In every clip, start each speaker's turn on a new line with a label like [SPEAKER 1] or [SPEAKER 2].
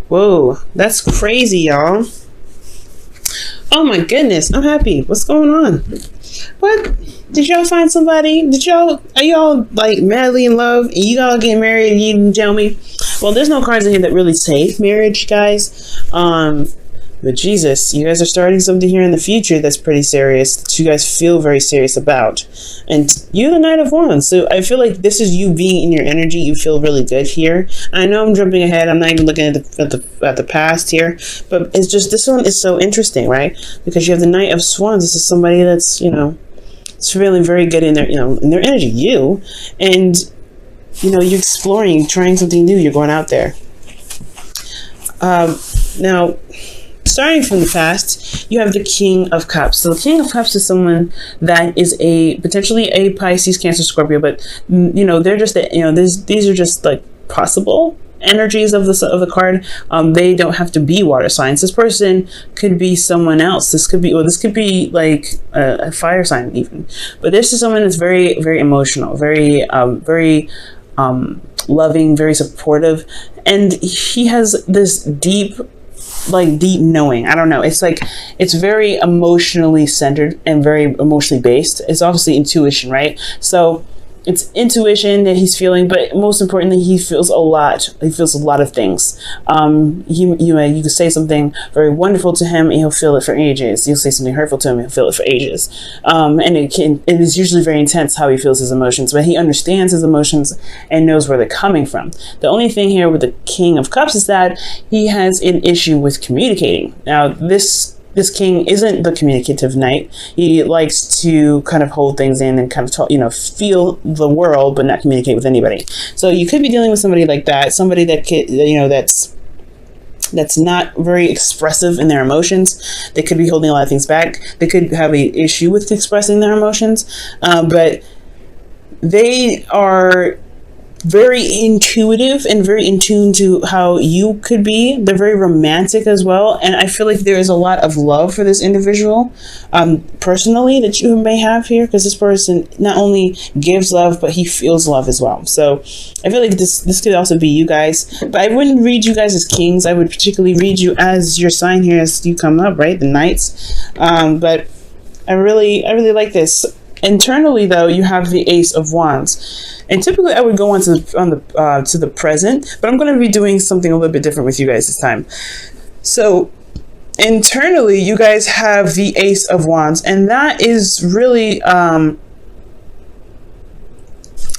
[SPEAKER 1] Whoa, that's crazy, y'all. Oh my goodness, I'm happy. What's going on? What? Did y'all find somebody? Are y'all like madly in love and you all get married and you didn't tell me? Well, there's no cards in here that really say marriage, guys. But Jesus, you guys are starting something here in the future that's pretty serious, that you guys feel very serious about. And you're the Knight of Wands, so I feel like this is you being in your energy. You feel really good here. I know I'm jumping ahead. I'm not even looking at the past here, but it's just this one is so interesting, right? Because you have the Knight of Swords. This is somebody that's it's feeling very good in their in their energy. And you're exploring, you're trying something new. You're going out there. Now. Starting from the past, you have the King of Cups. So the King of Cups is someone that is potentially a Pisces, Cancer, Scorpio, but they're just these are just like possible energies of the card. They don't have to be water signs. This person could be someone else. This could be like a fire sign even. But this is someone that's very, very emotional, very loving, very supportive, and he has this deep knowing. I don't know. It's like, it's very emotionally centered and very emotionally based. It's obviously intuition, right? So it's intuition that he's feeling, but most importantly, he feels a lot. He feels a lot of things. You can say something very wonderful to him, and he'll feel it for ages. You'll say something hurtful to him, and he'll feel it for ages. And it is usually very intense how he feels his emotions, but he understands his emotions and knows where they're coming from. The only thing here with the King of Cups is that he has an issue with communicating. Now, this king isn't the communicative knight. He likes to kind of hold things in and kind of talk, feel the world, but not communicate with anybody. So you could be dealing with somebody like that, somebody that could, that's not very expressive in their emotions. They could be holding a lot of things back. They could have an issue with expressing their emotions, but they are very intuitive and very in tune to how you could be. They're very romantic as well, and I feel like there is a lot of love for this individual personally that you may have here, because this person not only gives love, but he feels love as well. So I feel like this could also be you guys, but I wouldn't read you guys as kings. I would particularly read you as your sign here as you come up, right? The knights. But I really like this. Internally, though, you have the Ace of Wands, and typically I would go on to the present, but I'm going to be doing something a little bit different with you guys this time. So internally, you guys have the Ace of Wands, and that is really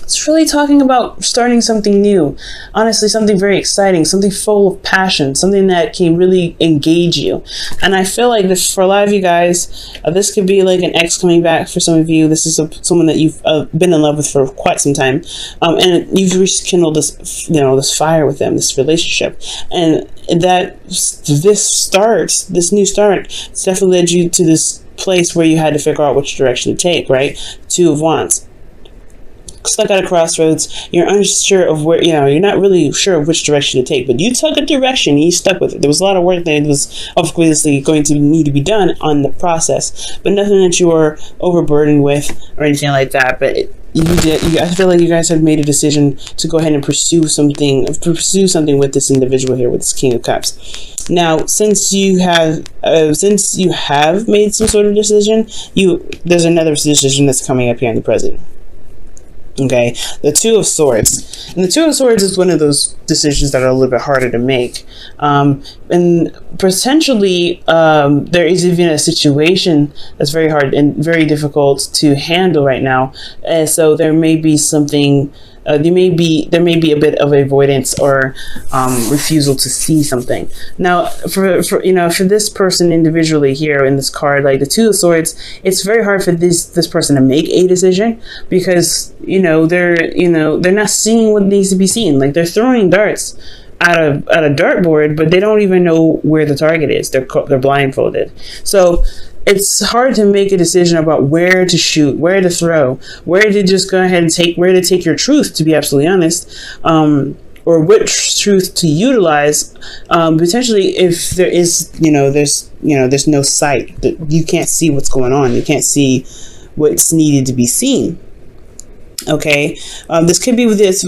[SPEAKER 1] it's really talking about starting something new. Honestly, something very exciting, something full of passion, something that can really engage you. And I feel like this, for a lot of you guys, this could be like an ex coming back for some of you. This is someone that you've been in love with for quite some time, and you've rekindled this fire with them, this relationship, and that this new start, it's definitely led you to this place where you had to figure out which direction to take. Right? Two of Wands. Stuck at a crossroads, you're unsure of where, you're not really sure of which direction to take, but you took a direction and you stuck with it. There was a lot of work that was obviously going to need to be done on the process, but nothing that you were overburdened with or anything like that. But I feel like you guys had made a decision to go ahead and pursue something with this individual here, with this King of Cups. Now, since you have made some sort of decision, there's another decision that's coming up here in the present. Okay, the Two of Swords. And the Two of Swords is one of those decisions that are a little bit harder to make. And potentially, there is even a situation that's very hard and very difficult to handle right now. So there may be something, there may be a bit of avoidance or refusal to see something. Now, for this person individually here in this card, like the Two of Swords, it's very hard for this person to make a decision, because they're not seeing what needs to be seen. Like, they're throwing darts at a dartboard, but they don't even know where the target is. They're blindfolded. So it's hard to make a decision about where to shoot, where to throw, where to just go ahead and take your truth, to be absolutely honest, or which truth to utilize. Potentially, if there is, there's no sight, that you can't see what's going on, you can't see what's needed to be seen. Okay, this could be this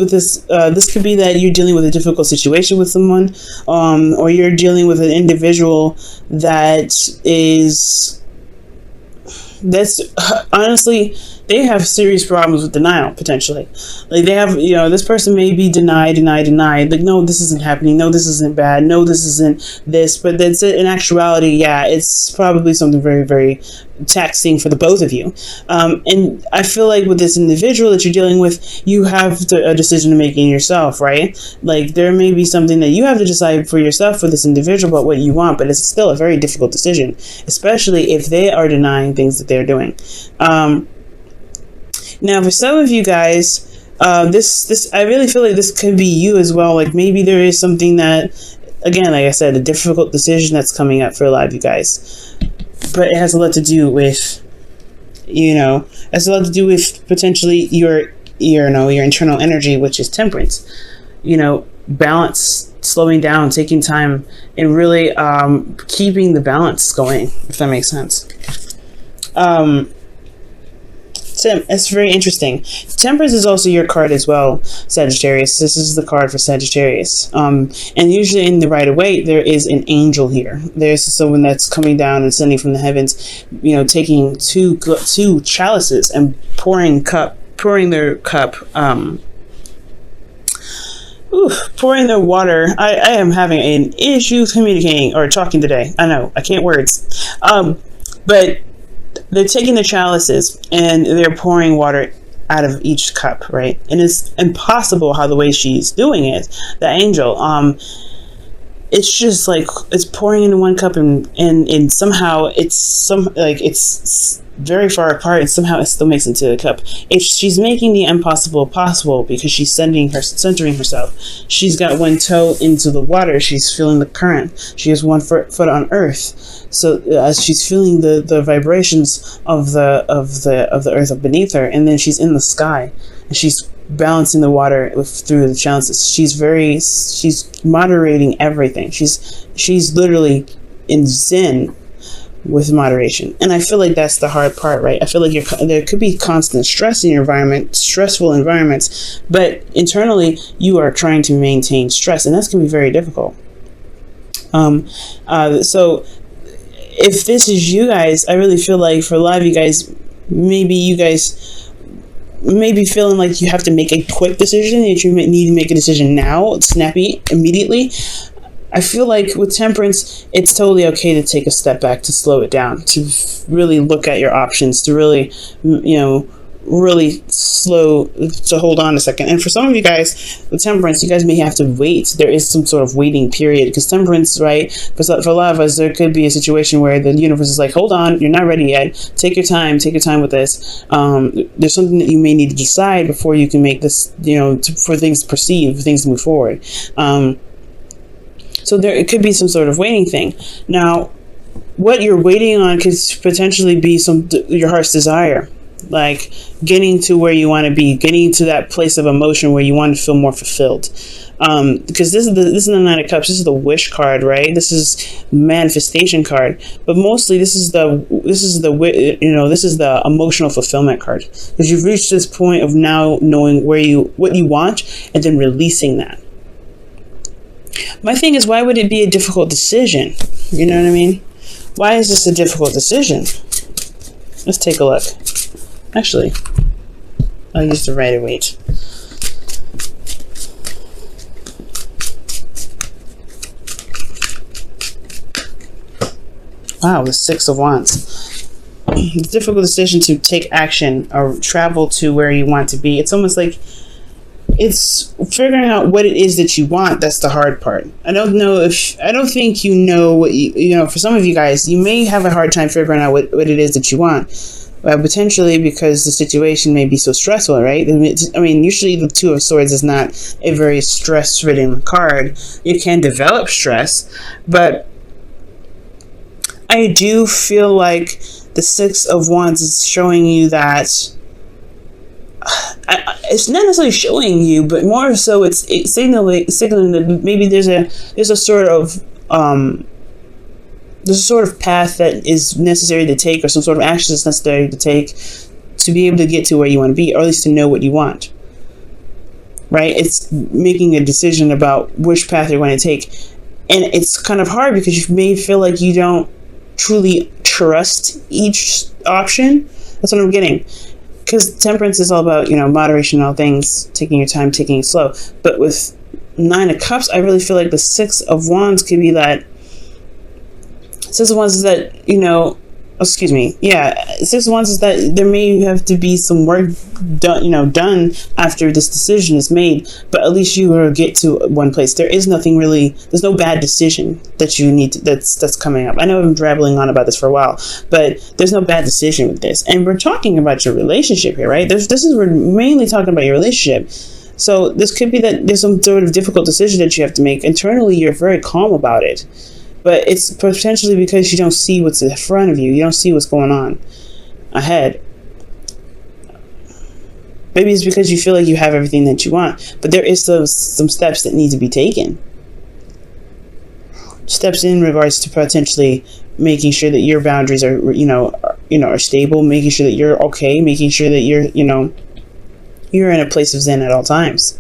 [SPEAKER 1] could be that you're dealing with a difficult situation with someone, or you're dealing with an individual that's honestly, they have serious problems with denial, potentially. Like, they have, this person may be denied, like, no, this isn't happening, no, this isn't bad, no, this isn't this, but that's it. In actuality, yeah, it's probably something very, very taxing for the both of you. And I feel like with this individual that you're dealing with, you have a decision to make in yourself, right? Like, there may be something that you have to decide for yourself for this individual about what you want, but it's still a very difficult decision, especially if they are denying things that they're doing. Now, for some of you guys, this I really feel like this could be you as well. Like, maybe there is something that, again, like I said, a difficult decision that's coming up for a lot of you guys, but it has a lot to do with, potentially your internal energy, which is temperance. Balance, slowing down, taking time, and really keeping the balance going, if that makes sense. It's very interesting. Temperance is also your card as well, Sagittarius. This is the card for Sagittarius. And usually in the Rider-Waite, there is an angel here. There's someone that's coming down and sending from the heavens, taking two chalices and pouring their water. I am having an issue communicating or talking today. I know, I can't words. But they're taking the chalices and they're pouring water out of each cup, right? And it's impossible how the way she's doing it, the angel, it's just like it's pouring into one cup and somehow it's very far apart and somehow it still makes it into a cup. If she's making the impossible possible because she's centering herself. She's got one toe into the water. She's feeling the current. She has one foot on earth. So as she's feeling the vibrations of the earth beneath her, and then she's in the sky and she's balancing the water through the chalices. She's moderating everything. She's literally in zen with moderation. And I feel like that's the hard part, right? I feel like there could be constant stress in your environment, stressful environments, but internally you are trying to maintain stress, and that's going to be very difficult. So if this is you guys, I really feel like for a lot of you guys, maybe you guys may be feeling like you have to make a quick decision, that you need to make a decision now, snappy, immediately. I feel like with temperance, it's totally okay to take a step back, to slow it down, to really look at your options, to really, really slow, to hold on a second. And for some of you guys, with temperance, you guys may have to wait. There is some sort of waiting period, because temperance, right, for a lot of us, there could be a situation where the universe is like, hold on, you're not ready yet. Take your time with this. There's something that you may need to decide before you can make this, for things to proceed, for things to move forward. So it could be some sort of waiting thing. Now, what you're waiting on could potentially be your heart's desire, like getting to where you want to be, getting to that place of emotion where you want to feel more fulfilled. Because this is the Nine of Cups. This is the wish card, right? This is manifestation card, but mostly this is the emotional fulfillment card, because you've reached this point of now knowing what you want and then releasing that. My thing is, why would it be a difficult decision? You know what I mean? Why is this a difficult decision? Let's take a look. Actually, I'll use the Rider-Waite. Wow, the Six of Wands. It's a difficult decision to take action or travel to where you want to be. It's almost like it's figuring out what it is that you want. That's the hard part. I don't think you know what for some of you guys, you may have a hard time figuring out what it is that you want. Potentially because the situation may be so stressful, right? I mean, usually the Two of Swords is not a very stress-ridden card. You can develop stress, but I do feel like the Six of Wands is showing you that it's not necessarily showing you, but more so it's signaling that maybe there's a sort of path that is necessary to take, or some sort of action that's necessary to take to be able to get to where you want to be, or at least to know what you want, right? It's making a decision about which path you're going to take. And it's kind of hard because you may feel like you don't truly trust each option. That's what I'm getting. Because temperance is all about, moderation in all things, taking your time, taking it slow. But with 9 of Cups, I really feel like the 6 of Wands could be that. 6 of Wands is that, excuse me. Yeah, 6 of Wands is that there may have to be some work done after this decision is made, but at least you will get to one place. There is nothing really, there's no bad decision that you need to, that's coming up. I know I've been rambling on about this for a while, but there's no bad decision with this. And we're talking about your relationship here, right? We're mainly talking about your relationship. So this could be that there's some sort of difficult decision that you have to make. Internally, you're very calm about it. But it's potentially because you don't see what's in front of you. You don't see what's going on ahead. Maybe it's because you feel like you have everything that you want. But there is some steps that need to be taken. Steps in regards to potentially making sure that your boundaries are, are stable. Making sure that you're okay. Making sure that you're in a place of zen at all times.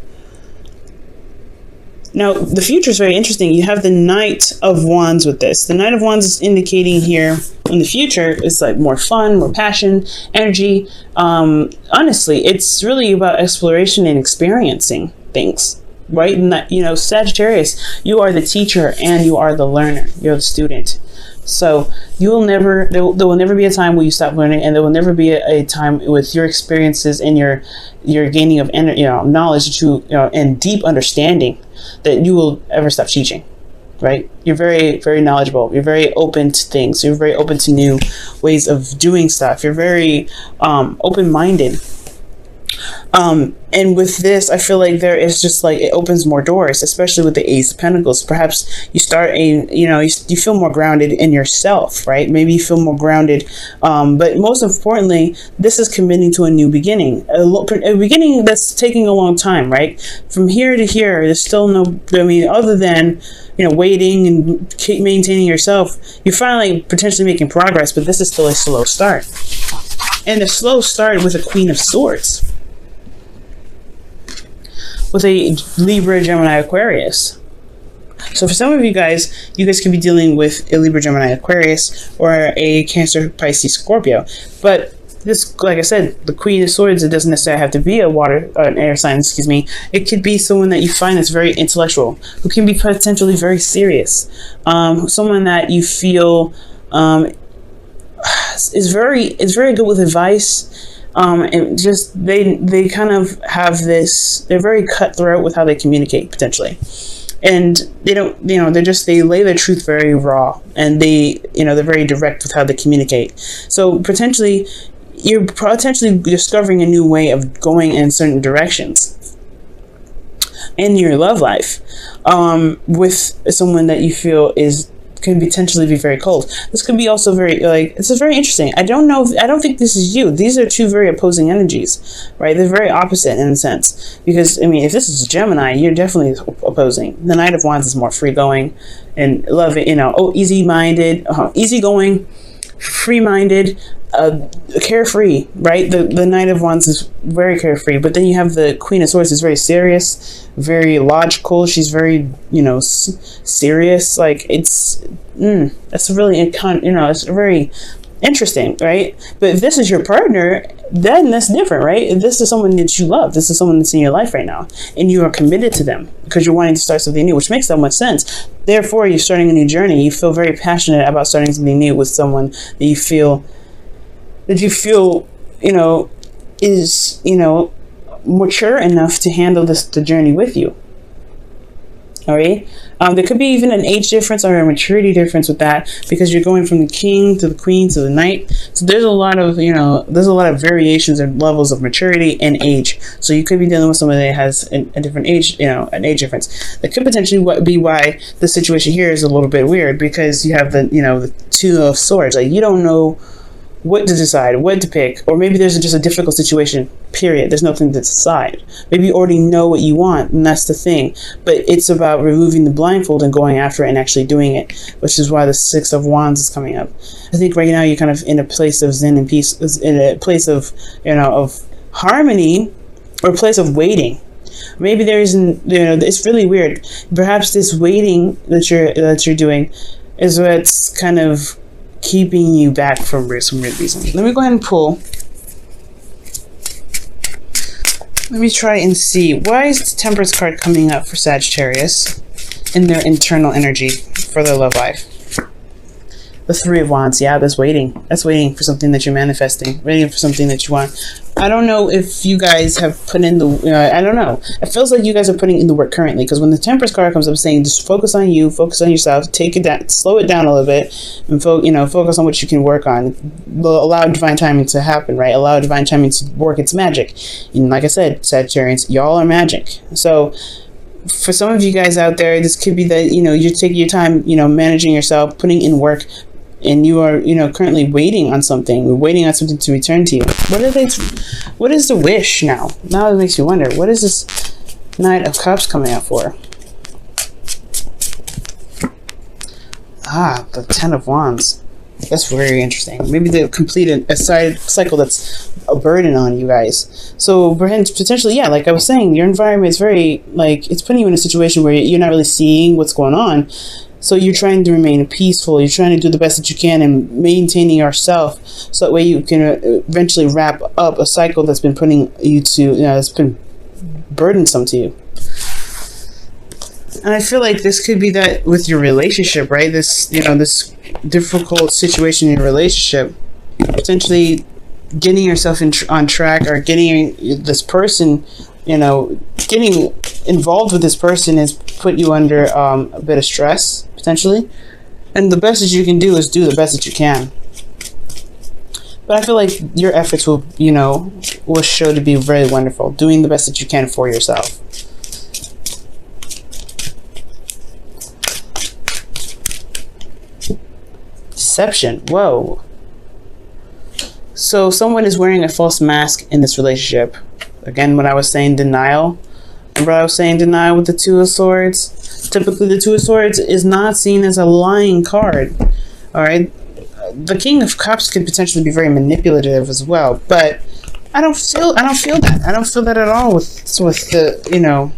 [SPEAKER 1] Now, the future is very interesting. You have the Knight of Wands with this. The Knight of Wands is indicating here in the future is like more fun, more passion, energy. Honestly, it's really about exploration and experiencing things, right? And that, Sagittarius, you are the teacher and you are the learner. You're the student. So there will never be a time where you stop learning, and there will never be a time with your experiences and your gaining of knowledge that and deep understanding that you will ever stop teaching, right? You're very, very knowledgeable. You're very open to things. You're very open to new ways of doing stuff. You're very open-minded. And with this, I feel like there is just like, it opens more doors, especially with the Ace of Pentacles. Perhaps you start you feel more grounded in yourself, right? Maybe you feel more grounded. But most importantly, this is committing to a new beginning, a beginning that's taking a long time, right? From here to here, there's still other than, waiting and keep maintaining yourself, you're finally potentially making progress, but this is still a slow start. And the slow start with a Queen of Swords, with a Libra, Gemini, Aquarius. So for some of you guys can be dealing with a Libra, Gemini, Aquarius, or a Cancer, Pisces, Scorpio. But this, like I said, the Queen of Swords, it doesn't necessarily have to be an air sign, It could be someone that you find that's very intellectual, who can be potentially very serious. Someone that you feel is very good with advice. And just they kind of have this, they're very cutthroat with how they communicate potentially, and they don't, they lay their truth very raw, and they're very direct with how they communicate. So potentially you're discovering a new way of going in certain directions in your love life, with someone that you feel can potentially be very cold. This could be also very, it's very interesting. I don't think this is you. These are two very opposing energies, right? They're very opposite in a sense, because if this is Gemini, you're definitely opposing. The Knight of Wands is more free-going and love it, easy-minded, easygoing, free-minded, carefree, right? The Knight of Wands is very carefree, but then you have the Queen of Swords is very serious, very logical. She's very, serious. Like that's really, it's very interesting, right? But if this is your partner, then that's different, right? If this is someone that you love, this is someone that's in your life right now, and you are committed to them because you're wanting to start something new, which makes so much sense. Therefore, you're starting a new journey. You feel very passionate about starting something new with someone that you feel is mature enough to handle the journey with you. All right. There could be even an age difference or a maturity difference with that, because you're going from the King to the Queen to the Knight. So there's a lot of variations and levels of maturity and age. So you could be dealing with someone that has a different age, an age difference. That could potentially be why the situation here is a little bit weird, because you have the Two of Swords. Like, you don't know what to decide, what to pick, or maybe there's just a difficult situation, period. There's nothing to decide. Maybe you already know what you want, and that's the thing. But it's about removing the blindfold and going after it and actually doing it, which is why the Six of Wands is coming up. I think right now you're kind of in a place of zen and peace, in a place of, of harmony, or a place of waiting. Maybe there isn't, it's really weird. Perhaps this waiting that you're doing is what's kind of keeping you back from some weird reason. Let me go ahead and pull. Let me try and see. Why is the Temperance card coming up for Sagittarius in their internal energy for their love life? The Three of Wands. Yeah, that's waiting. That's waiting for something that you're manifesting. Waiting for something that you want. I don't know if you guys have put in the... I don't know. It feels like you guys are putting in the work currently, because when the Temperance card comes up saying just focus on you, focus on yourself, take it down, slow it down a little bit, and focus on what you can work on. Allow divine timing to happen, right? Allow divine timing to work its magic. And like I said, Sagittarians, y'all are magic. So for some of you guys out there, this could be that, you're taking your time, managing yourself, putting in work, and you are, currently waiting on something to return to you. What is the wish now? Now it makes you wonder, what is this Knight of Cups coming out for? Ah, the Ten of Wands. That's very interesting. Maybe they'll complete a side cycle that's a burden on you guys. So potentially, yeah, like I was saying, your environment is very, it's putting you in a situation where you're not really seeing what's going on. So you're trying to remain peaceful. You're trying to do the best that you can and maintaining yourself, so that way you can eventually wrap up a cycle that's been putting you to, that's been burdensome to you. And I feel like this could be that with your relationship, right? This, this difficult situation in your relationship, potentially getting yourself on track, or getting this person, getting involved with this person has put you under a bit of stress, potentially. And the best that you can do is do the best that you can. But I feel like your efforts will show to be very wonderful. Doing the best that you can for yourself. Deception. Whoa. So someone is wearing a false mask in this relationship. Again, when I was saying denial, remember I was saying denial with the Two of Swords? Typically, the Two of Swords is not seen as a lying card. All right, the King of Cups could potentially be very manipulative as well, but I don't feel that. I don't feel that at all with the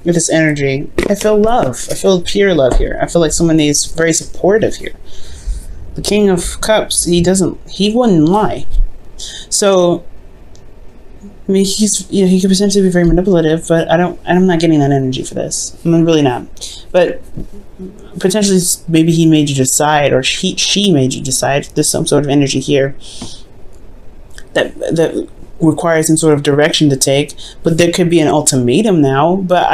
[SPEAKER 1] with this energy. I feel love. I feel pure love here. I feel like someone is very supportive here. The King of Cups, he wouldn't lie. So I mean, he could potentially be very manipulative, but I'm not getting that energy for this. I'm really not. But potentially, maybe he made you decide, or she made you decide. There's some sort of energy here that requires some sort of direction to take. But there could be an ultimatum now. But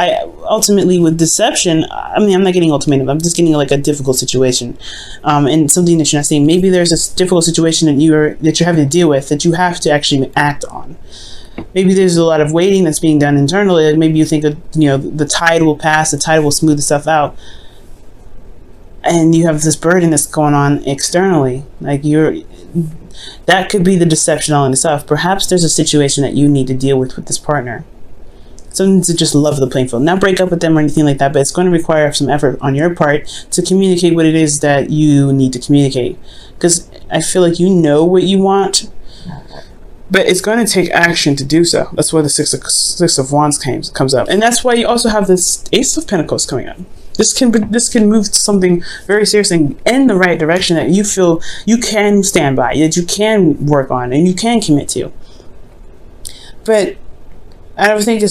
[SPEAKER 1] ultimately with deception, I mean, I'm not getting ultimatum. I'm just getting like a difficult situation, and something that you're not seeing. Maybe there's a difficult situation that you're having to deal with that you have to actually act on. Maybe there's a lot of waiting that's being done internally. Like maybe you think the tide will pass, the tide will smooth itself out, and you have this burden that's going on externally. Like that could be the deception all in itself. Perhaps there's a situation that you need to deal with this partner. Something to just level the playing field, not break up with them or anything like that. But it's going to require some effort on your part to communicate what it is that you need to communicate. Because I feel like you know what you want, but it's going to take action to do so. That's why the Six of Wands comes up. And that's why you also have this Ace of Pentacles coming up. This can move to something very serious and in the right direction that you feel you can stand by, that you can work on, and you can commit to. But I don't think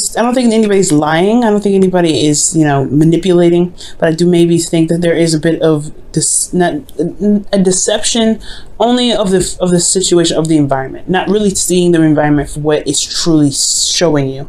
[SPEAKER 1] anybody's lying. I don't think anybody is, manipulating. But I do maybe think that there is a bit of a deception only of the situation, of the environment, not really seeing the environment for what it's truly showing you.